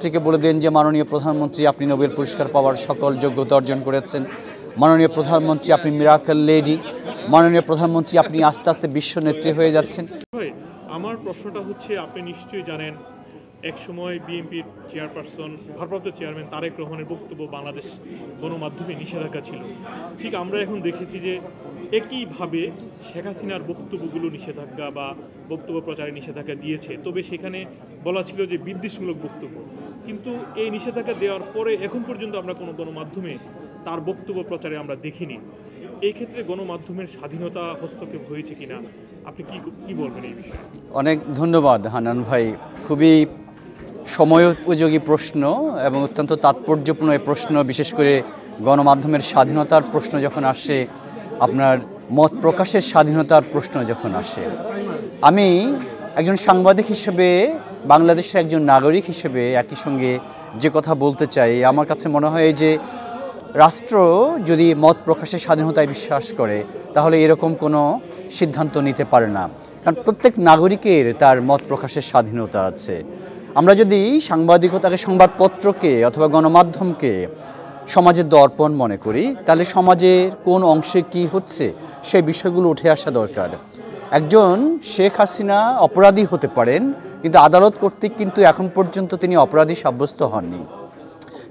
থেকে বলে দেন যে মাননীয় প্রধানমন্ত্রী আপনি নোবেল পুরস্কার পাওয়ার সকল যোগ্যতা অর্জন করেছেন। মাননীয় প্রধানমন্ত্রী আপনি মিরাকল লেডি। মাননীয় প্রধানমন্ত্রী আপনি আস্তে আস্তে বিশ্ব নেত্রী হয়ে যাচ্ছেন। আমার প্রশ্নটা হচ্ছে, আপনি নিশ্চয়ই জানেন এক সময় বিএনপির চেয়ারপারসন ভারপ্রাপ্ত চেয়ারম্যান তারেক রহমানের বক্তব্য বাংলাদেশ গণমাধ্যমে নিষেধাজ্ঞা ছিল। ঠিক আমরা এখন দেখেছি যে একইভাবে শেখ হাসিনার বক্তব্যগুলো নিষেধাজ্ঞা বা বক্তব্য প্রচারে নিষেধাজ্ঞা দিয়েছে, তবে সেখানে বলা ছিল যে বিদ্বেষমূলক বক্তব্য। কিন্তু এই নিষেধাজ্ঞা দেওয়ার পরে এখন পর্যন্ত আমরা কোনো গণমাধ্যমে তার বক্তব্য প্রচারে আমরা দেখিনি। এই ক্ষেত্রে গণমাধ্যমের স্বাধীনতা হস্তক্ষেপ হয়েছে কিনা, আপনি কি বলবেন এই বিষয়ে? অনেক ধন্যবাদ হান্নান ভাই, খুবই সময়োপযোগী প্রশ্ন এবং অত্যন্ত তাৎপর্যপূর্ণ এই প্রশ্ন। বিশেষ করে গণমাধ্যমের স্বাধীনতার প্রশ্ন যখন আসে, আপনার মত প্রকাশের স্বাধীনতার প্রশ্ন যখন আসে, আমি একজন সাংবাদিক হিসেবে, বাংলাদেশের একজন নাগরিক হিসেবে একই সঙ্গে যে কথা বলতে চাই, আমার কাছে মনে হয় যে রাষ্ট্র যদি মত প্রকাশের স্বাধীনতায় বিশ্বাস করে তাহলে এরকম কোনো সিদ্ধান্ত নিতে পারে না, কারণ প্রত্যেক নাগরিকের তার মত প্রকাশের স্বাধীনতা আছে। আমরা যদি সাংবাদিকতাকে, সংবাদপত্রকে অথবা গণমাধ্যমকে সমাজের দর্পণ মনে করি, তাহলে সমাজের কোন অংশে কি হচ্ছে সেই বিষয়গুলো উঠে আসা দরকার। একজন শেখ হাসিনা অপরাধী হতে পারেন, কিন্তু আদালত কর্তৃক কিন্তু এখন পর্যন্ত তিনি অপরাধী সাব্যস্ত হননি।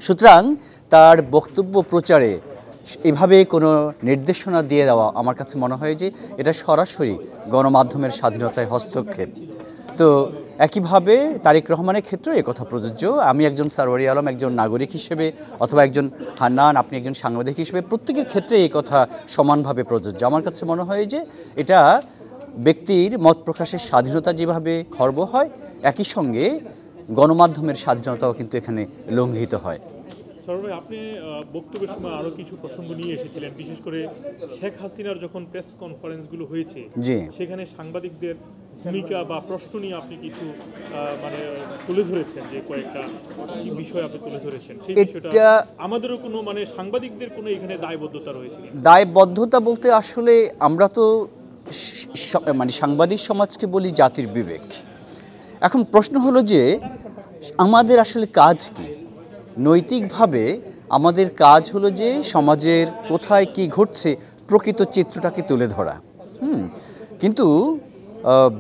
সুতরাং তার বক্তব্য প্রচারে এভাবে কোনো নির্দেশনা দিয়ে দেওয়া আমার কাছে মনে হয় যে এটা সরাসরি গণমাধ্যমের স্বাধীনতায় হস্তক্ষেপ। তো একইভাবে তারেক রহমানের ক্ষেত্রেও একথা প্রযোজ্য। আমি একজন সারওয়ারি আলম, একজন নাগরিক হিসেবে, অথবা একজন হান্নান, আপনি একজন সাংবাদিক হিসেবে, প্রত্যেকের ক্ষেত্রে এই কথা সমানভাবে প্রযোজ্য। আমার কাছে মনে হয় যে এটা ব্যক্তির মত প্রকাশের স্বাধীনতা যেভাবে খর্ব হয়, একই সঙ্গে গণমাধ্যমের স্বাধীনতাও কিন্তু এখানে লঙ্ঘিত হয়। সরভাই, আপনি বক্তব্যের সময় আরও কিছু প্রসঙ্গ নিয়ে এসেছিলেন, বিশেষ করে শেখ হাসিনার যখন প্রেস কনফারেন্সগুলো হয়েছে সেখানে সাংবাদিকদের ভূমিকা বা প্রশ্ন নিয়ে আপনি কিছু তুলে ধরেছেন, যে কয়েকটা বিষয় আপনি তুলে ধরেছেন। সেই বিষয়টা আমাদেরও কোনো সাংবাদিকদের কোনো এখানে দায়বদ্ধতা রয়েছে? দায়বদ্ধতা বলতে আসলে আমরা তো সাংবাদিক সমাজকে বলি জাতির বিবেক। এখন প্রশ্ন হলো যে আমাদের আসলে কাজ কি? নৈতিকভাবে আমাদের কাজ হলো যে সমাজের কোথায় কি ঘটছে প্রকৃত চিত্রটাকে তুলে ধরা। কিন্তু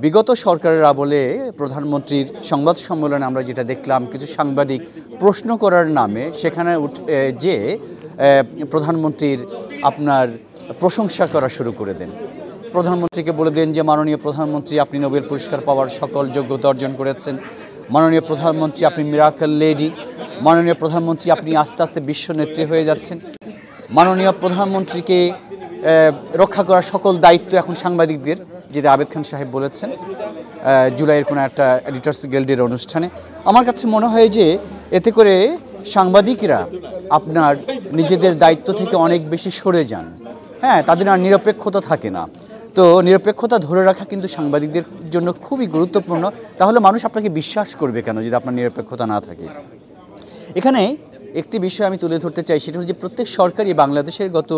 বিগত সরকারের আমলে প্রধানমন্ত্রীর সংবাদ সম্মেলনে আমরা যেটা দেখলাম, কিছু সাংবাদিক প্রশ্ন করার নামে সেখানে যে প্রধানমন্ত্রীর আপনার প্রশংসা করা শুরু করে দেন। প্রধানমন্ত্রীকে বলে দেন যে মাননীয় প্রধানমন্ত্রী আপনি নোবেল পুরস্কার পাওয়ার সকল যোগ্যতা অর্জন করেছেন। মাননীয় প্রধানমন্ত্রী আপনি মিরাকল লেডি। মাননীয় প্রধানমন্ত্রী আপনি আস্তে আস্তে বিশ্ব নেত্রী হয়ে যাচ্ছেন। মাননীয় প্রধানমন্ত্রীকে রক্ষা করার সকল দায়িত্ব এখন সাংবাদিকদের, যেটা আবেদ খান সাহেব বলেছেন জুলাইয়ের কোনো একটা এডিটর্স গিল্ডের অনুষ্ঠানে। আমার কাছে মনে হয় যে এতে করে সাংবাদিকরা আপনার নিজেদের দায়িত্ব থেকে অনেক বেশি সরে যান। তাদের আর নিরপেক্ষতা থাকে না। তো নিরপেক্ষতা ধরে রাখা কিন্তু সাংবাদিকদের জন্য খুবই গুরুত্বপূর্ণ। তাহলে মানুষ আপনাকে বিশ্বাস করবে কেন যদি আপনার নিরপেক্ষতা না থাকে? এখানে একটি বিষয় আমি তুলে ধরতে চাই, সেটা হচ্ছে যে প্রত্যেক সরকারই বাংলাদেশের গত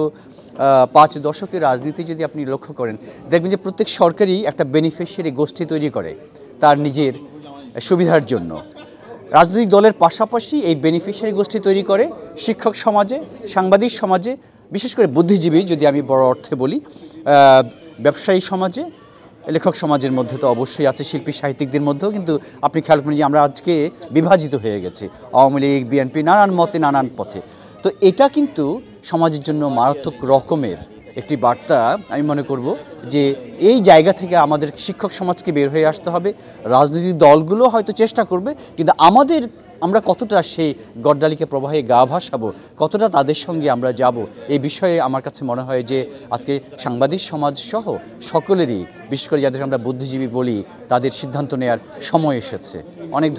5 দশকের রাজনীতি যদি আপনি লক্ষ্য করেন, দেখবেন যে প্রত্যেক সরকারই একটা বেনিফিশিয়ারি গোষ্ঠী তৈরি করে তার নিজের সুবিধার জন্য। রাজনৈতিক দলের পাশাপাশি এই বেনিফিশিয়ারি গোষ্ঠী তৈরি করে শিক্ষক সমাজে, সাংবাদিক সমাজে, বিশেষ করে বুদ্ধিজীবী যদি আমি বড় অর্থে বলি, ব্যবসায়ী সমাজে, লেখক সমাজের মধ্যে তো অবশ্যই আছে, শিল্পী সাহিত্যিকদের মধ্যেও কিন্তু আপনি খেয়াল করেন যে আমরা আজকে বিভাজিত হয়ে গেছি, আওয়ামী লীগ, বিএনপি, নানান মতে নানান পথে। তো এটা কিন্তু সমাজের জন্য মারাত্মক রকমের একটি বার্তা। আমি মনে করব যে এই জায়গা থেকে আমাদের শিক্ষক সমাজকে বের হয়ে আসতে হবে। রাজনৈতিক দলগুলো হয়তো চেষ্টা করবে, কিন্তু আমরা কতটা সেই গড্ডালিকে প্রবাহে গা ভাসাবো, কতটা তাদের সঙ্গে আমরা যাব, এই বিষয়ে আমার কাছে মনে হয় যে আজকে সাংবাদিক সমাজ সহ সকলেরই, বিশেষ করে যাদের আমরা বুদ্ধিজীবী বলি, তাদের সিদ্ধান্ত নেওয়ার সময় এসেছে। অনেক